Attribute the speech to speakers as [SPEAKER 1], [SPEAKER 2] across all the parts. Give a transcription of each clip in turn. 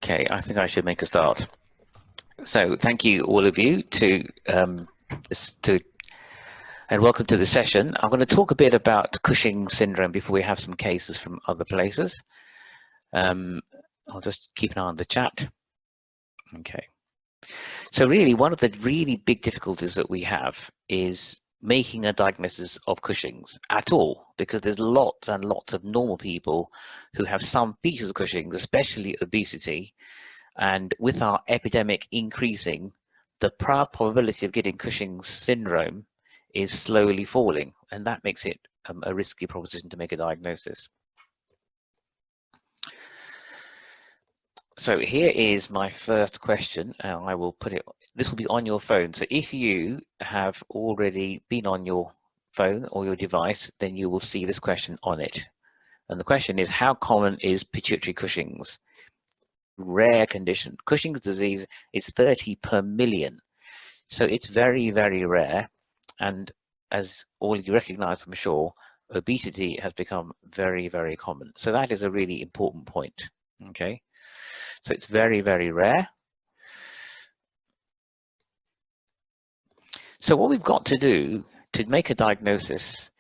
[SPEAKER 1] Okay, I think I should make a start. So thank you all of you and welcome to the session. I'm going to talk a bit about Cushing syndrome before we have some cases from other places. I'll just keep an eye on the chat. Okay. So really, one of the really big difficulties that we have is making a diagnosis of Cushing's at all, because there's lots and lots of normal people who have some features of Cushing's, especially obesity. And with our epidemic increasing, the probability of getting Cushing's syndrome is slowly falling, and that makes it a risky proposition to make a diagnosis. So here is my first question, and I will put it, this will be on your phone. So if you have already been on your phone or your device, then you will see this question on it. And the question is, how common is pituitary Cushing's? Rare condition. Cushing's disease is 30 per million. So it's very, very rare. And as all you recognize, I'm sure, obesity has become very, very common. So that is a really important point. Okay. So it's very, very rare. So what we've got to do to make a diagnosis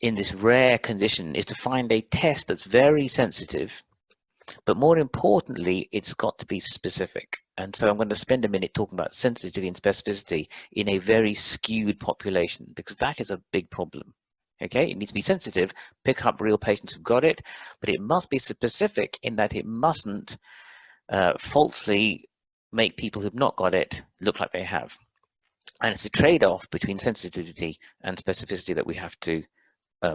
[SPEAKER 1] in this rare condition is to find a test that's very sensitive, but more importantly, it's got to be specific. And so I'm going to spend a minute talking about sensitivity and specificity in a very skewed population, because that is a big problem. Okay, it needs to be sensitive, pick up real patients who've got it, but it must be specific in that it mustn't falsely make people who've not got it look like they have. And it's a trade-off between sensitivity and specificity that we have to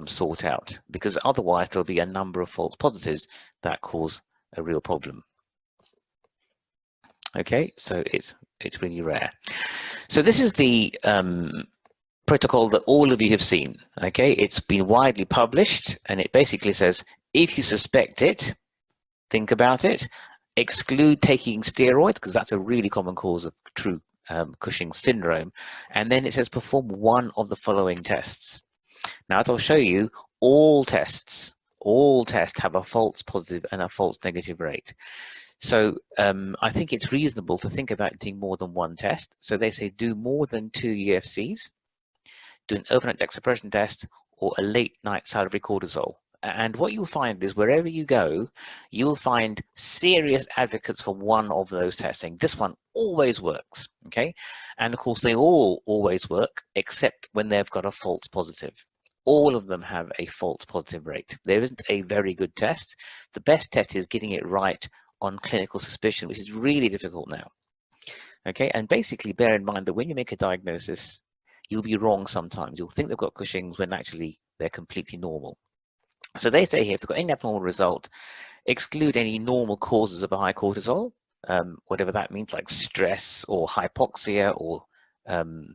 [SPEAKER 1] sort out, because otherwise there'll be a number of false positives that cause a real problem. Okay, so it's really rare. So this is the protocol that all of you have seen. Okay, it's been widely published, and it basically says, if you suspect it, think about it, exclude taking steroids, because that's a really common cause of true Cushing syndrome, and then it says perform one of the following tests. Now, as I'll show you, all tests have a false positive and a false negative rate. So I think it's reasonable to think about doing more than one test. So they say do more than 2 UFCs, do an overnight dexamethasone test, or a late night salivary cortisol. And what you'll find is wherever you go, you'll find serious advocates for one of those tests, saying this one always works, okay? And of course, they all always work, except when they've got a false positive. All of them have a false positive rate. There isn't a very good test. The best test is getting it right on clinical suspicion, which is really difficult now, okay? And basically, bear in mind that when you make a diagnosis, you'll be wrong sometimes. You'll think they've got Cushing's when actually they're completely normal. So they say here, if they've got any abnormal result, exclude any normal causes of a high cortisol, whatever that means, like stress or hypoxia, or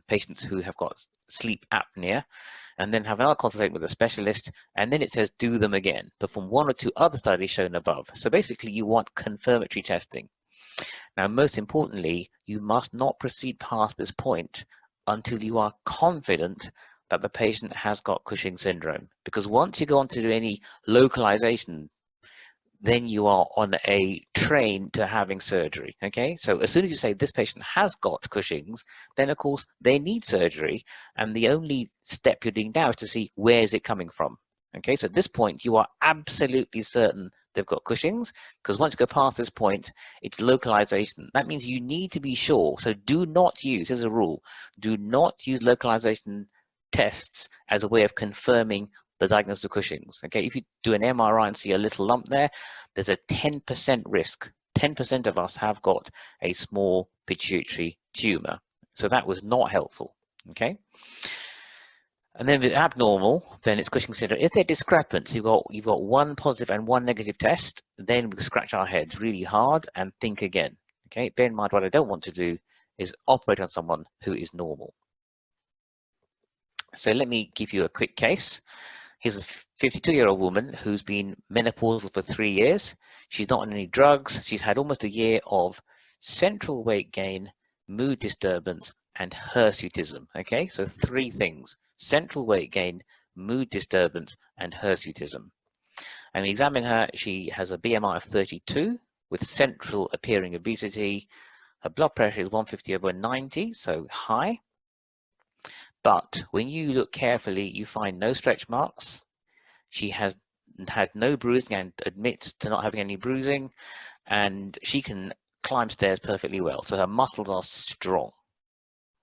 [SPEAKER 1] patients who have got sleep apnea, and then have another consultation with a specialist. And then it says, do them again, perform 1 or 2 other studies shown above. So basically, you want confirmatory testing. Now, most importantly, you must not proceed past this point until you are confident that the patient has got Cushing syndrome, because once you go on to do any localization, then you are on a train to having surgery, okay? So as soon as you say this patient has got Cushing's, then of course they need surgery, and the only step you're doing now is to see where is it coming from, okay? So at this point, you are absolutely certain they've got Cushing's, because once you go past this point, it's localization. That means you need to be sure. So do not use, here's a rule, do not use localization tests as a way of confirming the diagnosis of Cushing's. Okay, if you do an MRI and see a little lump there, there's a 10% risk. 10% of us have got a small pituitary tumor. So that was not helpful. Okay. And then if it's abnormal, then it's Cushing syndrome. If they're discrepant, you've got 1 positive and 1 negative test, then we scratch our heads really hard and think again. Okay, bear in mind, what I don't want to do is operate on someone who is normal. So let me give you a quick case. Here's a 52-year-old woman who's been menopausal for 3 years. She's not on any drugs. She's had almost a year of central weight gain, mood disturbance, and hirsutism. Okay, so 3 things: central weight gain, mood disturbance, and hirsutism. And we examine her. She has a BMI of 32. with central appearing obesity. Her blood pressure is 150/90, so high. But when you look carefully, you find no stretch marks. She has had no bruising and admits to not having any bruising, and she can climb stairs perfectly well. So her muscles are strong.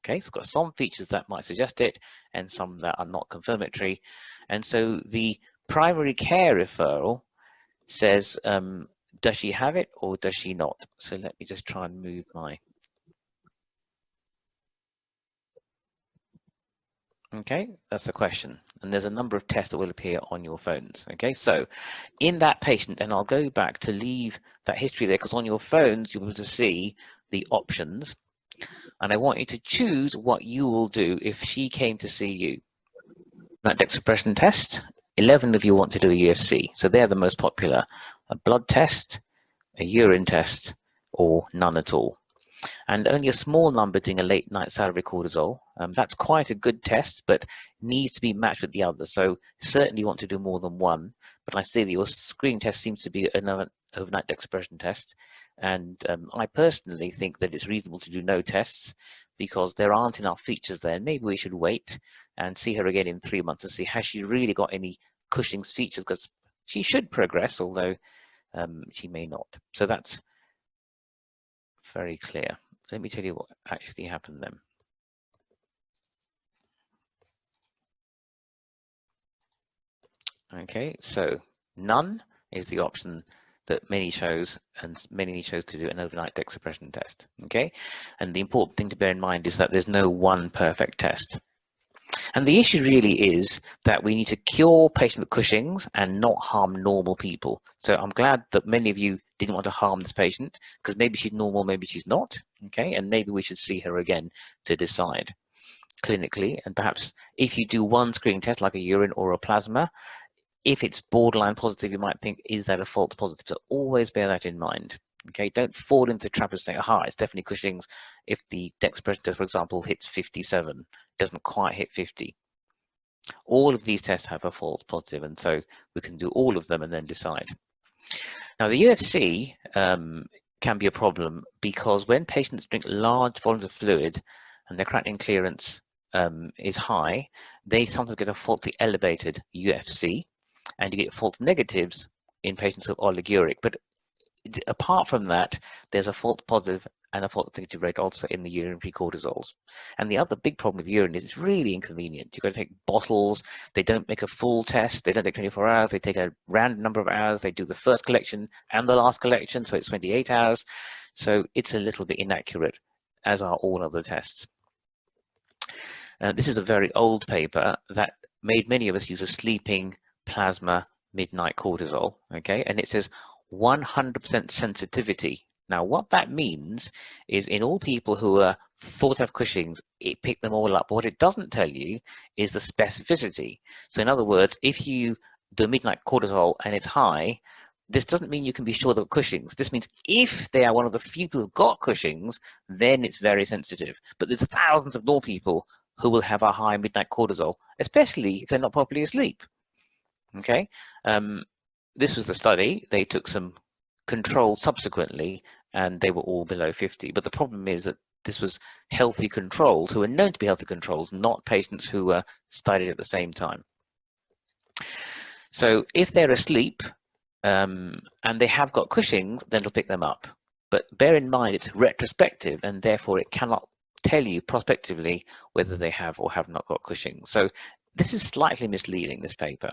[SPEAKER 1] Okay, so it's got some features that might suggest it and some that are not confirmatory. And so the primary care referral says, does she have it or does she not? So let me just try and move my... Okay, that's the question. And there's a number of tests that will appear on your phones. Okay, so in that patient, and I'll go back to leave that history there, because on your phones, you'll be able to see the options. And I want you to choose what you will do if she came to see you. That dexamethasone test, 11 of you want to do a UFC. So they're the most popular. A blood test, a urine test, or none at all. And only a small number doing a late night salivary cortisol. That's quite a good test, but needs to be matched with the others. So certainly you want to do more than one. But I see that your screening test seems to be another overnight dexamethasone test. And I personally think that it's reasonable to do no tests because there aren't enough features there. Maybe we should wait and see her again in 3 months and see has she really got any Cushing's features, because she should progress, although she may not. So that's very clear. Let me tell you what actually happened then. Okay, so none is the option that many chose, and many chose to do an overnight dexamethasone test. Okay, and the important thing to bear in mind is that there's no one perfect test. And the issue really is that we need to cure patients with Cushing's and not harm normal people. So I'm glad that many of you didn't want to harm this patient, because maybe she's normal, maybe she's not. Okay, and maybe we should see her again to decide clinically. And perhaps if you do one screening test like a urine or a plasma, if it's borderline positive, you might think, is that a false positive? So always bear that in mind. Okay, don't fall into the trap of saying, aha, it's definitely Cushing's if the dexamethasone test, for example, hits 57, doesn't quite hit 50. All of these tests have a false positive, and so we can do all of them and then decide. Now, the UFC can be a problem because when patients drink large volumes of fluid and their creatinine clearance is high, they sometimes get a faultily elevated UFC, and you get false negatives in patients with oliguric. But apart from that, there's a false positive and a false negative rate also in the urine-free cortisols. And the other big problem with urine is it's really inconvenient. You've got to take bottles. They don't make a full test. They don't take 24 hours. They take a random number of hours. They do the first collection and the last collection, so it's 28 hours. So it's a little bit inaccurate, as are all other tests. This is a very old paper that made many of us use a sleeping plasma midnight cortisol, okay? And it says 100% sensitivity. Now, what that means is in all people who are thought to have Cushing's, it picked them all up. What it doesn't tell you is the specificity. So in other words, if you do midnight cortisol and it's high, this doesn't mean you can be sure they've got Cushing's. This means if they are one of the few people who've got Cushing's, then it's very sensitive. But there's thousands of more people who will have a high midnight cortisol, especially if they're not properly asleep. Okay, this was the study. They took some controls subsequently, and they were all below 50. But the problem is that this was healthy controls who were known to be healthy controls, not patients who were studied at the same time. So if they're asleep and they have got Cushing's, then it'll pick them up. But bear in mind, it's retrospective, and therefore it cannot tell you prospectively whether they have or have not got Cushing's. So this is slightly misleading, this paper.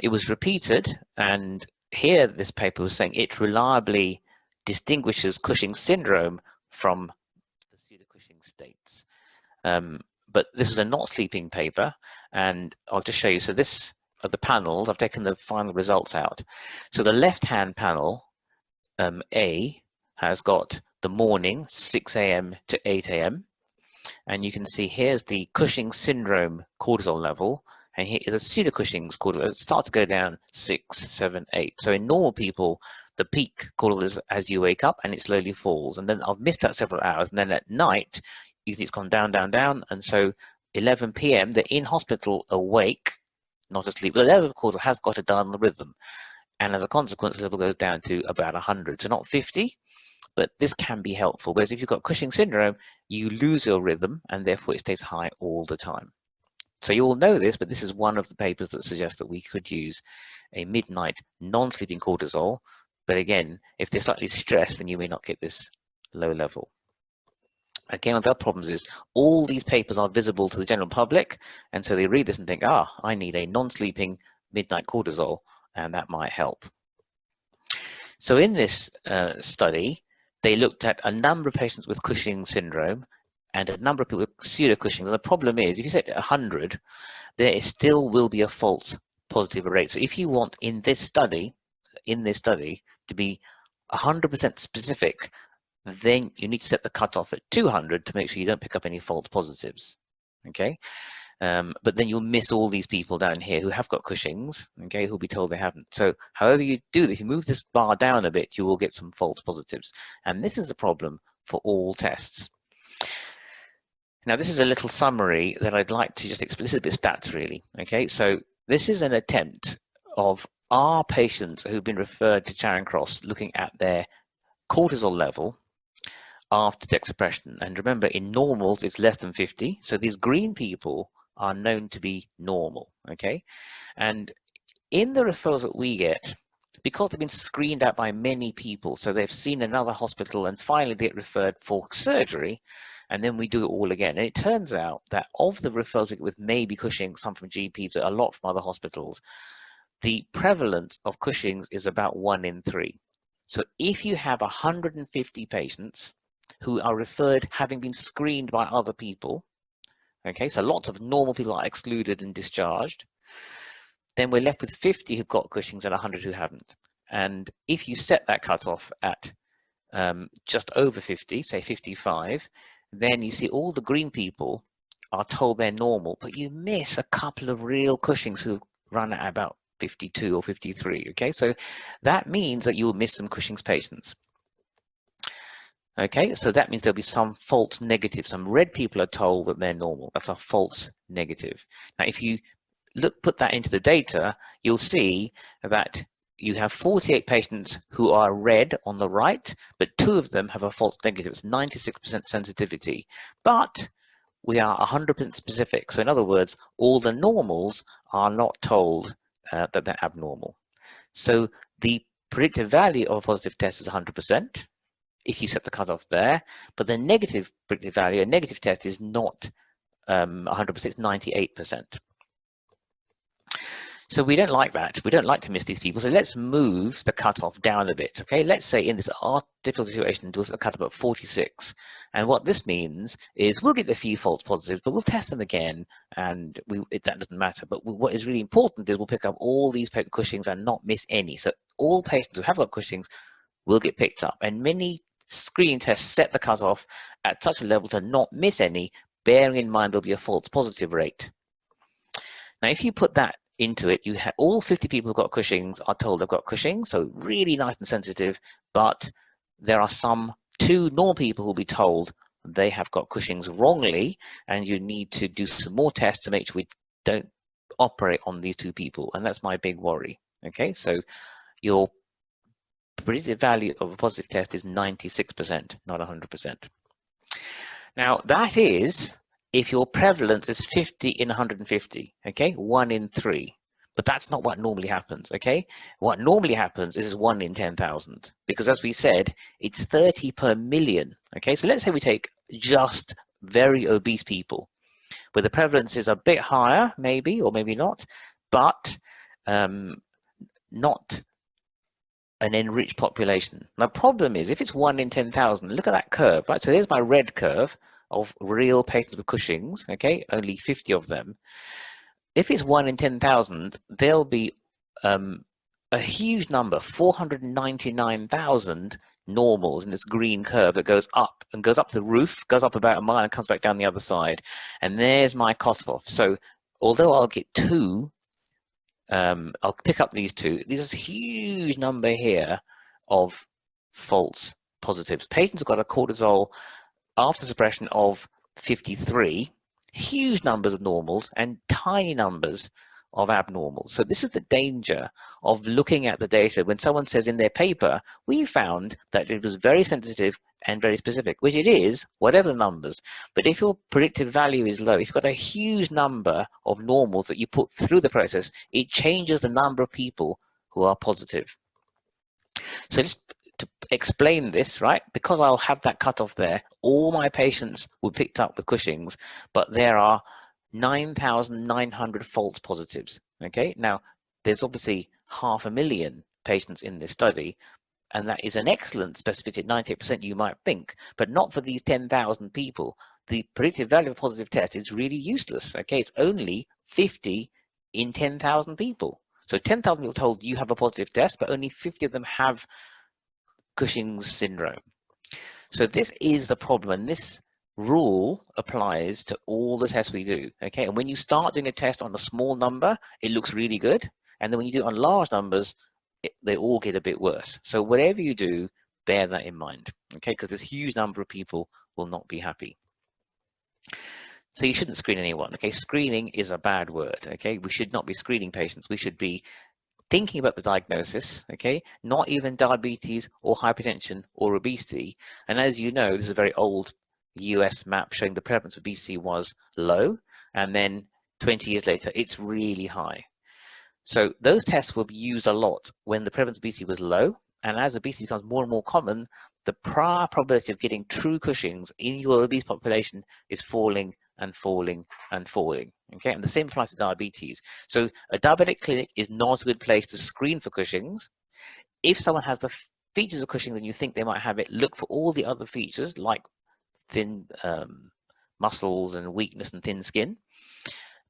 [SPEAKER 1] It was repeated, and here this paper was saying it reliably distinguishes Cushing's syndrome from the pseudo-Cushing states. But this was a not sleeping paper, and I'll just show you. So this are the panels. I've taken the final results out. So the left-hand panel, A, has got the morning, 6 a.m. to 8 a.m. And you can see here's the Cushing syndrome cortisol level. And here is a pseudo-Cushing's cortisol. It starts to go down 6, 7, 8. So in normal people, the peak cortisol is as you wake up and it slowly falls. And then I've missed that several hours. And then at night, you can see it's gone down, down, down. And so 11 p.m., they're in hospital awake, not asleep. But the level of cortisol has got a diurnal rhythm. and as a consequence, the level goes down to about 100. So not 50, but this can be helpful. Whereas if you've got Cushing syndrome, you lose your rhythm, and therefore it stays high all the time. So you all know this, but this is one of the papers that suggests that we could use a midnight non-sleeping cortisol. But again, if they're slightly stressed, then you may not get this low level. Again, one of the other problems is all these papers are visible to the general public, and so they read this and think, I need a non-sleeping midnight cortisol, and that might help. So in this study, they looked at a number of patients with Cushing syndrome and a number of people with pseudo-Cushing. And the problem is, if you set 100, there still will be a false positive rate. So if you want in this study to be 100% specific, then you need to set the cutoff at 200 to make sure you don't pick up any false positives. Okay, but then you'll miss all these people down here who have got Cushing's, okay, who'll be told they haven't. So however you do this, if you move this bar down a bit, you will get some false positives. And this is a problem for all tests. Now, this is a little summary that I'd like to just explain. This is a bit of stats, really. Okay, so this is an attempt of our patients who've been referred to Charing Cross looking at their cortisol level after dexamethasone. And remember, in normals, it's less than 50. So these green people are known to be normal. Okay, and in the referrals that we get, because they've been screened out by many people, so they've seen another hospital and finally they get referred for surgery, and then we do it all again. And it turns out that of the referrals we get with maybe Cushing, some from GPs, but a lot from other hospitals, the prevalence of Cushing's is about 1 in 3. So if you have 150 patients who are referred having been screened by other people, okay, so lots of normal people are excluded and discharged, then we're left with 50 who've got Cushing's and 100 who haven't. And if you set that cutoff at just over 50, say 55, then you see all the green people are told they're normal, but you miss a couple of real Cushing's who run at about 52 or 53, okay? So that means that you will miss some Cushing's patients. Okay, so that means there'll be some false negative. Some red people are told that they're normal. That's a false negative. Now, if you put that into the data, you'll see that you have 48 patients who are red on the right, but 2 of them have a false negative. It's 96% sensitivity, but we are 100% specific. So in other words, all the normals are not told that they're abnormal. So the predictive value of a positive test is 100% if you set the cutoff there, but the negative predictive value, a negative test, is not 100%, it's 98%. So we don't like that. We don't like to miss these people. So let's move the cutoff down a bit. Okay, let's say in this difficult situation, do a cutoff at 46. And what this means is we'll get a few false positives, but we'll test them again, and that doesn't matter. But what is really important is we'll pick up all these Cushing's and not miss any. So all patients who have got Cushing's will get picked up. And many screening tests set the cutoff at such a level to not miss any, bearing in mind there'll be a false positive rate. Now, if you put that into it, you have all 50 people who've got Cushing's are told they've got Cushing's, so really nice and sensitive, but there are some 2 normal people who'll be told they have got Cushing's wrongly, and you need to do some more tests to make sure we don't operate on these 2 people, and that's my big worry. Okay, so your predictive value of a positive test is 96%, not 100%. Now, that is if your prevalence is 50 in 150, okay, 1 in 3. But that's not what normally happens, okay? What normally happens is 1 in 10,000, because as we said, it's 30 per million, okay? So let's say we take just very obese people, where the prevalence is a bit higher, maybe, or maybe not, but not an enriched population. The problem is if it's 1 in 10,000, look at that curve, right? So there's my red curve of real patients with Cushing's, okay, only 50 of them. If it's 1 in 10,000, there'll be a huge number, 499,000 normals in this green curve that goes up and goes up the roof, goes up about a mile and comes back down the other side. And there's my cutoff. So although I'll get 2, I'll pick up these 2. There's a huge number here of false positives. Patients have got a cortisol after suppression of 53, huge numbers of normals and tiny numbers of abnormal. So this is the danger of looking at the data when someone says in their paper, we found that it was very sensitive and very specific, which it is, whatever the numbers. But if your predictive value is low, if you've got a huge number of normals that you put through the process, it changes the number of people who are positive. So just to explain this, right, because I'll have that cutoff there, all my patients were picked up with Cushing's, but there are 9,900 false positives. Okay, now there's obviously 500,000 patients in this study, and that is an excellent specificity at 98%, you might think, but not for these 10,000 people. The predictive value of a positive test is really useless. Okay, it's only 50 in 10,000 people. So 10,000 people told you have a positive test, but only 50 of them have Cushing's syndrome. So this is the problem, and this rule applies to all the tests we do. Okay, and when you start doing a test on a small number, it looks really good, and then when you do it on large numbers, they all get a bit worse. So whatever you do, bear that in mind. Okay, because this huge number of people will not be happy. So you shouldn't screen anyone. Okay, screening is a bad word. Okay, we should not be screening patients. We should be thinking about the diagnosis, okay, not even diabetes or hypertension or obesity. And as you know, this is a very old US map showing the prevalence of obesity was low, and then 20 years later, it's really high. So those tests will be used a lot when the prevalence of obesity was low, and as obesity becomes more and more common, the probability of getting true Cushing's in your obese population is falling and falling and falling. Okay, and the same applies to diabetes. So a diabetic clinic is not a good place to screen for Cushing's. If someone has the features of Cushing's and you think they might have it, look for all the other features like thin muscles and weakness and thin skin.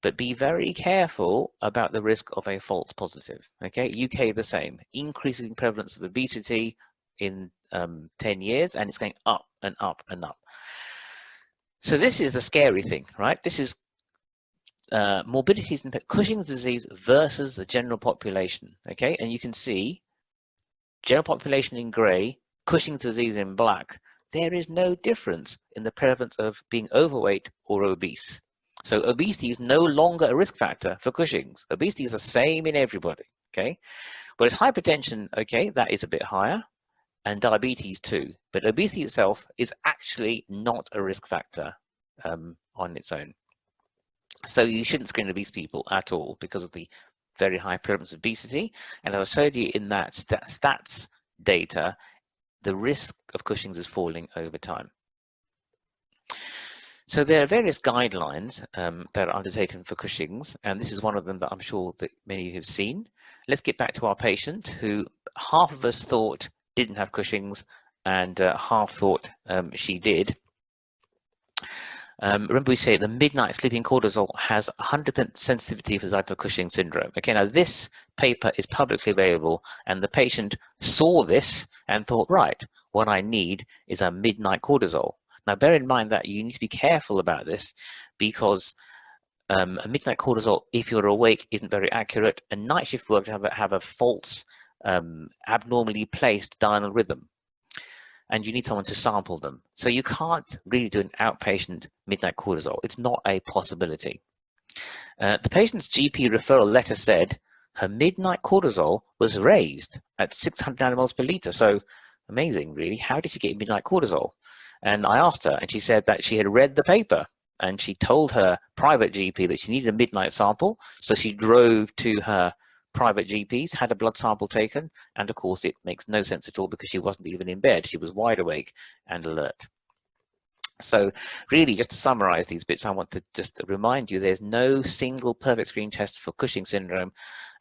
[SPEAKER 1] But be very careful about the risk of a false positive. Okay, UK the same, increasing prevalence of obesity in 10 years, and it's going up and up and up. So this is the scary thing, right? This is morbidities in Cushing's disease versus the general population. Okay, and you can see general population in grey, Cushing's disease in black. There is no difference in the prevalence of being overweight or obese. So obesity is no longer a risk factor for Cushing's. Obesity is the same in everybody, okay? Whereas hypertension, okay, that is a bit higher, and diabetes too. But obesity itself is actually not a risk factor on its own. So you shouldn't screen obese people at all because of the very high prevalence of obesity. And as I showed you in that stats data, the risk of Cushing's is falling over time. So there are various guidelines that are undertaken for Cushing's, and this is one of them that I'm sure that many of you have seen. Let's get back to our patient who half of us thought didn't have Cushing's and half thought she did. Remember we say the midnight sleeping cortisol has 100% sensitivity for the diagnosis of Cushing syndrome. Okay, now this paper is publicly available, and the patient saw this and thought, right, what I need is a midnight cortisol. Now, bear in mind that you need to be careful about this because a midnight cortisol, if you're awake, isn't very accurate, and night shift work have a false, abnormally placed diurnal rhythm, and you need someone to sample them. So you can't really do an outpatient midnight cortisol. It's not a possibility. The patient's GP referral letter said her midnight cortisol was raised at 600 nanomoles per liter. So amazing, really. How did she get midnight cortisol? And I asked her, and she said that she had read the paper, and she told her private GP that she needed a midnight sample. So she drove to her private GPs, had a blood sample taken, and of course it makes no sense at all because she wasn't even in bed. She was wide awake and alert. So really, just to summarize these bits, I want to just remind you there's no single perfect screen test for Cushing syndrome,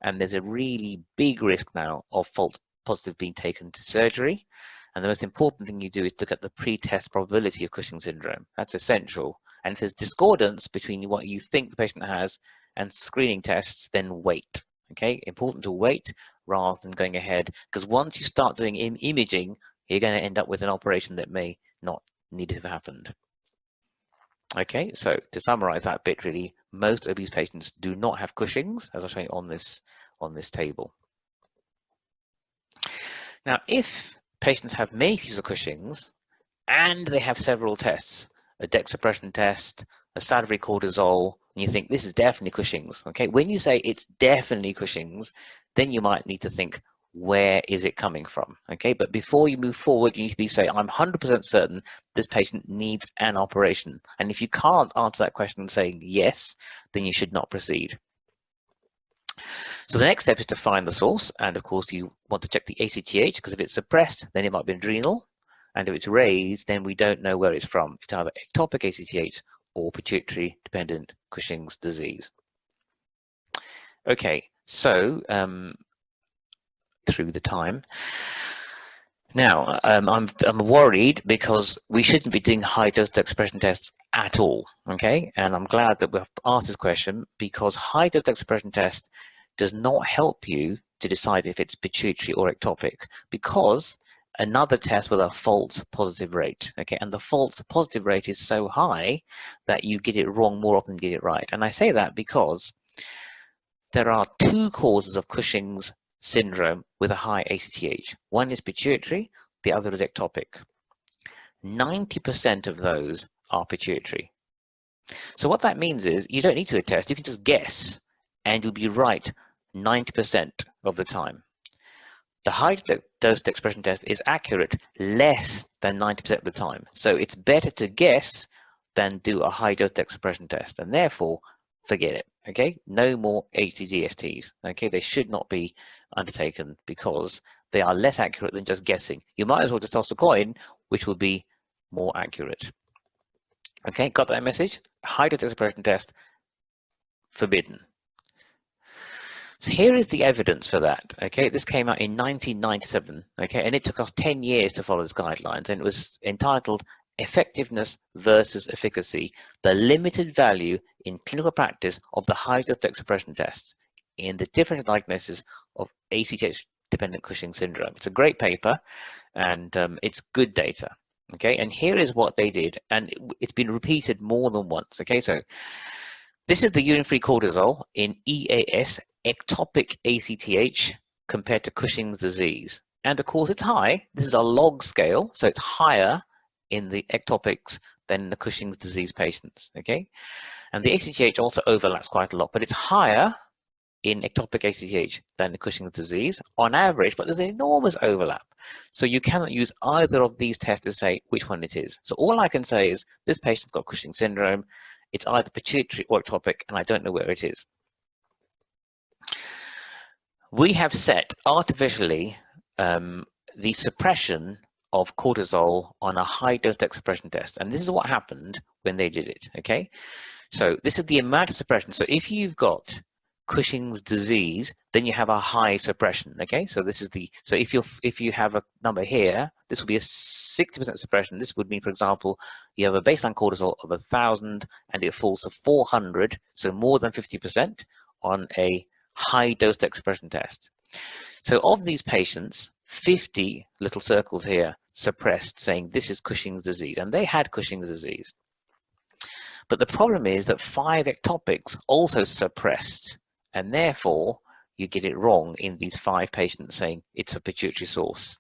[SPEAKER 1] and there's a really big risk now of false positive being taken to surgery. And the most important thing you do is look at the pre-test probability of Cushing syndrome. That's essential. And if there's discordance between what you think the patient has and screening tests, then wait. Okay, important to wait rather than going ahead, because once you start doing imaging, you're going to end up with an operation that may not need to have happened. Okay, so to summarize that bit, really, most obese patients do not have Cushing's, as I'll show you on this table. Now, if patients have many features of Cushing's and they have several tests, a dexamethasone test, a salivary cortisol, and you think this is definitely Cushing's. Okay, when you say it's definitely Cushing's, then you might need to think, where is it coming from? Okay, but before you move forward, you need to be saying, I'm 100% certain this patient needs an operation. And if you can't answer that question and saying yes, then you should not proceed. So the next step is to find the source, and of course you want to check the ACTH, because if it's suppressed, then it might be adrenal, and if it's raised, then we don't know where it's from. It's either ectopic ACTH or pituitary dependent Cushing's disease. Okay, so through the time. Now, I'm worried because we shouldn't be doing high-dose expression tests at all, okay? And I'm glad that we've asked this question, because high-dose expression test does not help you to decide if it's pituitary or ectopic, because another test with a false positive rate, okay? And the false positive rate is so high that you get it wrong more often than you get it right. And I say that because there are two causes of Cushing's syndrome with a high ACTH. One is pituitary, the other is ectopic. 90% of those are pituitary. So what that means is you don't need to do a test, you can just guess, and you'll be right 90% of the time. The high-dose expression test is accurate less than 90% of the time. So it's better to guess than do a high-dose expression test, and therefore, forget it, okay? No more LDDSTs, okay? They should not be undertaken because they are less accurate than just guessing. You might as well just toss a coin, which will be more accurate. Okay, got that message? High-dose expression test, forbidden. So here is the evidence for that, okay? This came out in 1997, okay? And it took us 10 years to follow these guidelines, and it was entitled Effectiveness versus Efficacy, the limited value in clinical practice of the high-dose expression tests in the differential diagnosis of ACTH-dependent Cushing syndrome. It's a great paper, and it's good data, okay? And here is what they did, and it's been repeated more than once, okay? So this is the urine-free cortisol in EAS, ectopic ACTH, compared to Cushing's disease. And of course, it's high. This is a log scale, so it's higher in the ectopics than in the Cushing's disease patients, okay? And the ACTH also overlaps quite a lot, but it's higher in ectopic ACTH than the Cushing's disease on average, but there's an enormous overlap. So you cannot use either of these tests to say which one it is. So all I can say is this patient's got Cushing syndrome, it's either pituitary or ectopic, and I don't know where it is. We have set artificially the suppression of cortisol on a high-dose expression test. And this is what happened when they did it, okay? So this is the amount of suppression. So if you've got Cushing's disease, then you have a high suppression, okay? So this is the, so if you have a number here, this will be a 60% suppression. This would mean, for example, you have a baseline cortisol of 1,000 and it falls to 400, so more than 50% on a high-dose expression test. So of these patients, 50 little circles here suppressed, saying this is Cushing's disease, and they had Cushing's disease. But the problem is that 5 ectopics also suppressed, and therefore you get it wrong in these 5 patients saying it's a pituitary source.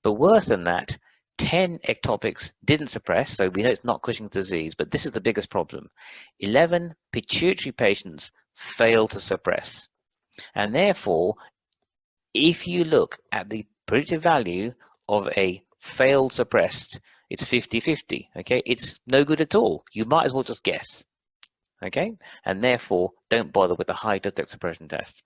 [SPEAKER 1] But worse than that, 10 ectopics didn't suppress, so we know it's not Cushing's disease, but this is the biggest problem. 11 pituitary patients failed to suppress. And therefore, if you look at the predictive value of a failed suppressed, it's 50-50, okay? It's no good at all. You might as well just guess, okay? And therefore, don't bother with the high-dose suppression test.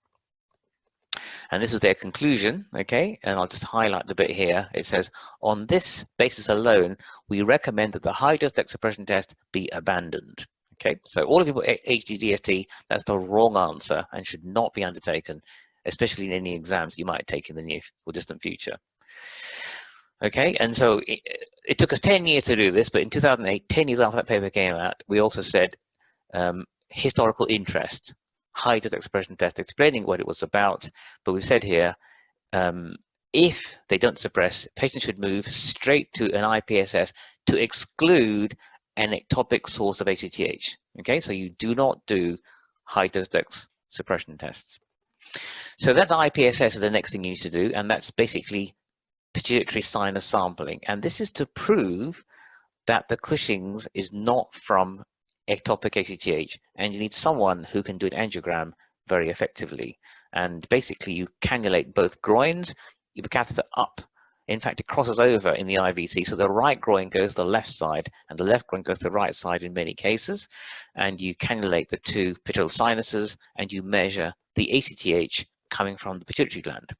[SPEAKER 1] And this is their conclusion, okay? And I'll just highlight the bit here. It says, on this basis alone, we recommend that the high-dose suppression test be abandoned. Okay, so all of you put LDDST, that's the wrong answer and should not be undertaken, especially in any exams you might take in the near or distant future. Okay, and so it took us 10 years to do this, but in 2008, 10 years after that paper came out, we also said historical interest, high-dose expression test, explaining what it was about. But we've said here, if they don't suppress, patients should move straight to an IPSS to exclude an ectopic source of ACTH. Okay, so you do not do high-dose suppression tests. So that's IPSS is the next thing you need to do, and that's basically pituitary sinus sampling. And this is to prove that the Cushing's is not from ectopic ACTH, and you need someone who can do an angiogram very effectively. And basically, you cannulate both groins, you put the catheter up. In fact, it crosses over in the IVC, so the right groin goes to the left side, and the left groin goes to the right side in many cases. And you cannulate the two petrosal sinuses, and you measure the ACTH coming from the pituitary gland.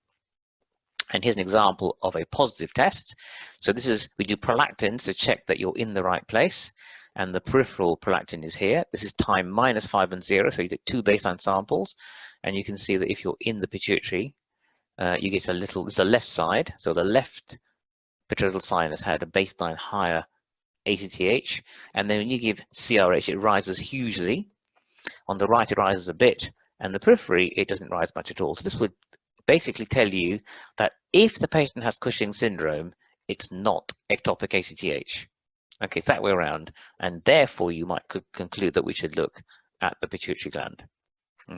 [SPEAKER 1] And here's an example of a positive test. So this is, we do prolactins to check that you're in the right place. And the peripheral prolactin is here. This is time -5 and 0. So you get 2 baseline samples. And you can see that if you're in the pituitary, you get a little, this is the left side. So the left petrosal sinus had a baseline higher ACTH. And then when you give CRH, it rises hugely. On the right, it rises a bit. And the periphery, it doesn't rise much at all. So this would basically tell you that if the patient has Cushing syndrome, it's not ectopic ACTH. Okay, it's that way around, and therefore you might conclude that we should look at the pituitary gland.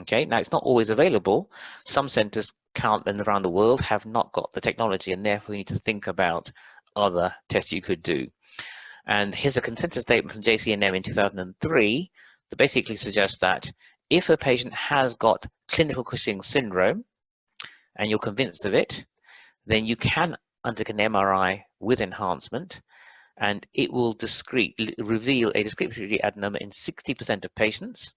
[SPEAKER 1] Okay, now it's not always available. Some centers around the world have not got the technology, and therefore you need to think about other tests you could do. And here's a consensus statement from JCNM in 2003 that basically suggests that if a patient has got clinical Cushing syndrome, and you're convinced of it, then you can undertake an MRI with enhancement, and it will reveal a discrete pituitary adenoma in 60% of patients.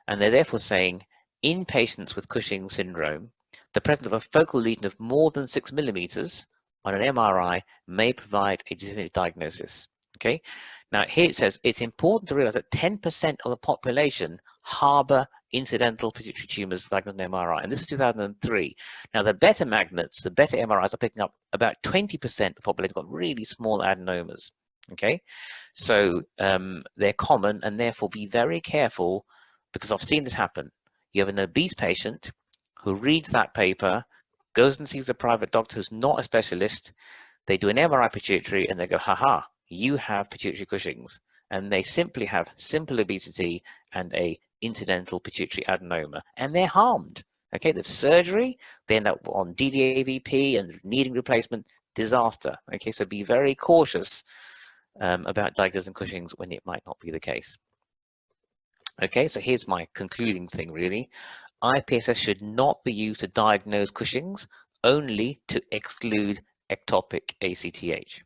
[SPEAKER 1] And they're therefore saying, in patients with Cushing syndrome, the presence of a focal lesion of more than 6 millimeters on an MRI may provide a definitive diagnosis. Okay. Now here it says it's important to realize that 10% of the population harbor incidental pituitary tumors diagnosed in MRI, and this is 2003. Now the better magnets, the better MRIs are picking up about 20% of the population got really small adenomas. Okay, so they're common, and therefore be very careful, because I've seen this happen. You have an obese patient who reads that paper, goes and sees a private doctor who's not a specialist. They do an MRI pituitary, and they go, haha, you have pituitary Cushing's, and they simply have simple obesity and a incidental pituitary adenoma, and they're harmed. Okay, they have surgery, they end up on DDAVP and needing replacement, disaster. Okay, so be very cautious about diagnosing Cushing's when it might not be the case. Okay, so here's my concluding thing really. IPSS should not be used to diagnose Cushing's, only to exclude ectopic ACTH.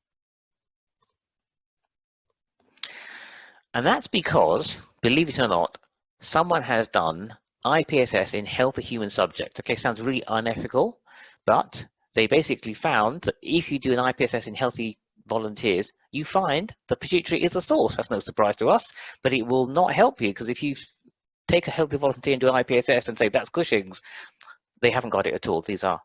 [SPEAKER 1] And that's because, believe it or not, someone has done IPSS in healthy human subjects. Okay, sounds really unethical, but they basically found that if you do an IPSS in healthy volunteers, you find the pituitary is the source. That's no surprise to us, but it will not help you, because if you take a healthy volunteer and do an IPSS and say that's Cushing's, they haven't got it at all. These are